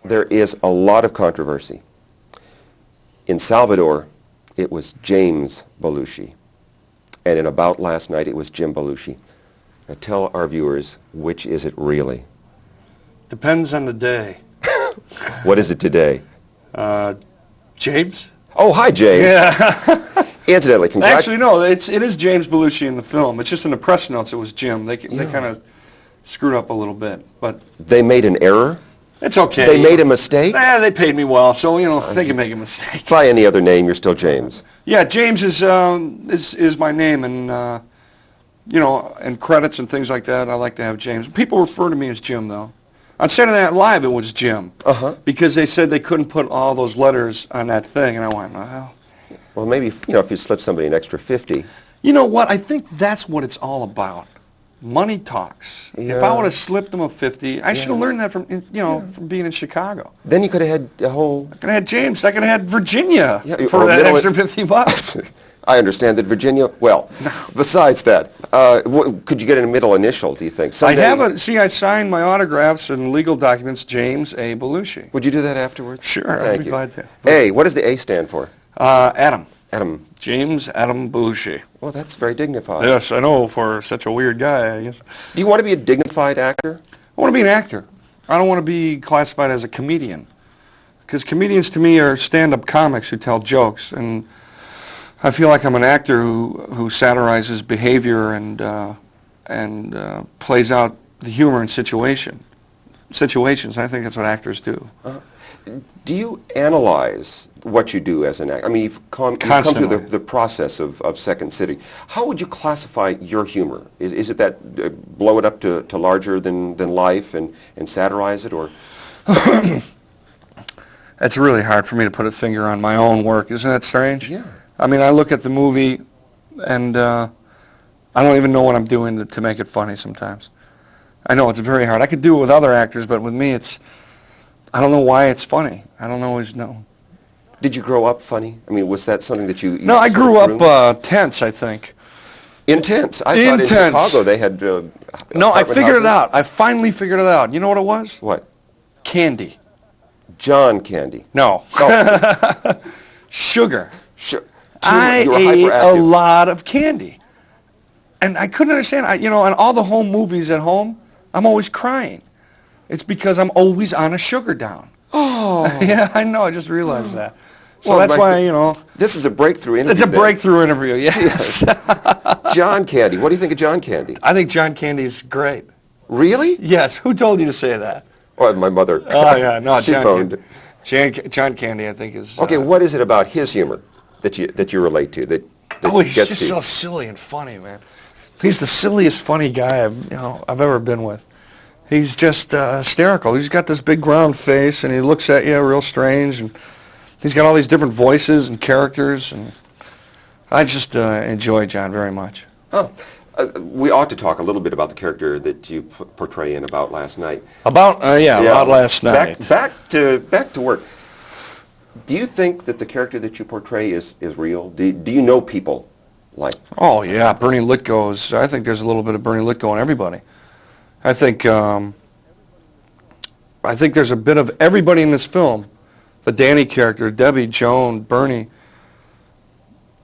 there is a lot of controversy. In Salvador, it was James Belushi. And in About Last Night, it was Jim Belushi. Now tell our viewers, which is it really? Depends on the day. What is it today? James? Oh, hi, James. Yeah. Incidentally, Actually, no, it is James Belushi in the film. It's just in the press notes it was Jim. They kind of screwed up a little bit, but They made an error? it's okay. They made a mistake? They paid me well, so they can make a mistake. By any other name, you're still James. Yeah, James is my name, and and credits and things like that. I like to have James. People refer to me as Jim, though. On Saturday Night Live, it was Jim, because they said they couldn't put all those letters on that thing, and I went, Well, maybe if you slip somebody an extra 50. You know what? I think that's what it's all about. Money talks. Yeah. If I would have slipped them a 50, I should have learned that from from being in Chicago. Then you could have had a whole... I could have had James. I could have had Virginia or for that middle- extra $50. I understand that Virginia... Well, besides that, could you get a middle initial, do you think? Someday, I signed my autographs and legal documents, James A. Belushi. Would you do that afterwards? Sure, I'd be glad to. A, what does the A stand for? Adam. Adam. James Adam Belushi. Well, that's very dignified. Yes, I know, for such a weird guy, I guess. Do you want to be a dignified actor? I want to be an actor. I don't want to be classified as a comedian. Because comedians to me are stand-up comics who tell jokes. And I feel like I'm an actor who satirizes behavior and plays out the humor in situations. I think that's what actors do. Do you analyze what you do as an actor? I mean, you've come through the process of Second City. How would you classify your humor? Is it that blow it up to larger than life and satirize it, or? It's really hard for me to put a finger on my own work. Isn't that strange? Yeah. I mean, I look at the movie and I don't even know what I'm doing to make it funny sometimes. I know it's very hard. I could do it with other actors, but with me I don't know why it's funny. I don't always know. Did you grow up funny? I mean, was that something that you No, I grew up tense, I think. Intense? I thought in Chicago they had No, I figured it out. I finally figured it out. You know what it was? What? Candy. John Candy. No. Oh. Sugar. I ate a lot of candy. And I couldn't understand. On all the home movies at home, I'm always crying. It's because I'm always on a sugar down. Oh. Yeah, I know. I just realized that. So that's why, This is a breakthrough interview. It's a breakthrough interview, yes. John Candy. What do you think of John Candy? I think John Candy's great. Really? Yes. Who told you to say that? Oh, my mother. Oh, yeah. No, she phoned. John Candy, I think, is... Okay, what is it about his humor that you relate to that he's gets just you? so silly and funny, man. He's the silliest funny guy I've ever been with. He's just hysterical. He's got this big round face, and he looks at you real strange, and he's got all these different voices and characters, and I just enjoy John very much. Oh, we ought to talk a little bit about the character that you portray in About Last Night. About Last Night. Back to work. Do you think that the character that you portray is real? Do you know people like? Oh yeah, Bernie Litko's. I think there's a little bit of Bernie Litko in everybody. I think there's a bit of everybody in this film. The Danny character, Debbie, Joan, Bernie.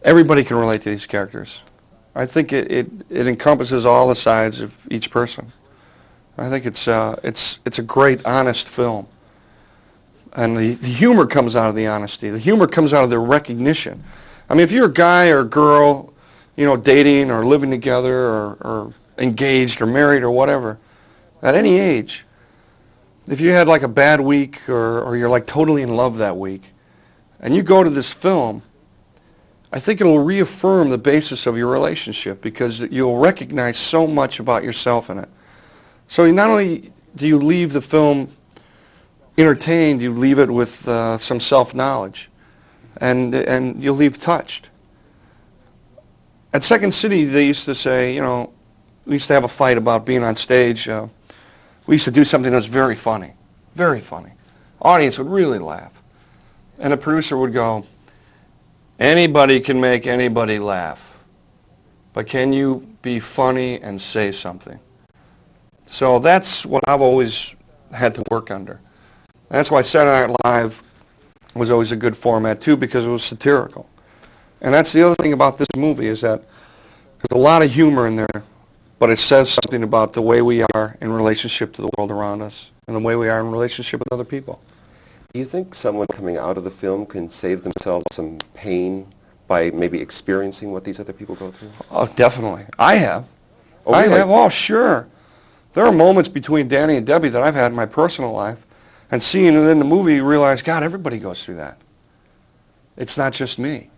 Everybody can relate to these characters. I think it encompasses all the sides of each person. I think it's a great, honest film. And the humor comes out of the honesty. The humor comes out of the recognition. I mean, if you're a guy or a girl, dating or living together or engaged or married or whatever, at any age, if you had like a bad week or you're like totally in love that week, and you go to this film, I think it'll reaffirm the basis of your relationship because you'll recognize so much about yourself in it. So not only do you leave the film entertained, you leave it with some self-knowledge, and you'll leave touched. At Second City, they used to say, we used to have a fight about being on stage. We used to do something that was very funny, very funny. Audience would really laugh. And the producer would go, anybody can make anybody laugh, but can you be funny and say something? So that's what I've always had to work under. That's why Saturday Night Live was always a good format, too, because it was satirical. And that's the other thing about this movie is that there's a lot of humor in there, but it says something about the way we are in relationship to the world around us and the way we are in relationship with other people. Do you think someone coming out of the film can save themselves some pain by maybe experiencing what these other people go through? Oh, definitely. I have. Oh, really? I have. Oh, sure. There are moments between Danny and Debbie that I've had in my personal life, and seeing it in the movie, you realize, God, everybody goes through that. It's not just me.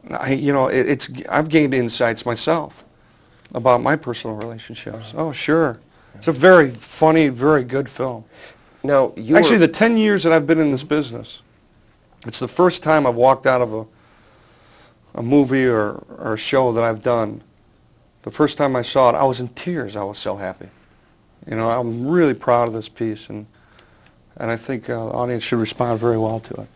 I've gained insights myself about my personal relationships. Oh, sure. It's a very funny, very good film. Now, actually, the 10 years that I've been in this business, it's the first time I've walked out of a movie or a show that I've done. The first time I saw it, I was in tears. I was so happy. I'm really proud of this piece, and I think the audience should respond very well to it.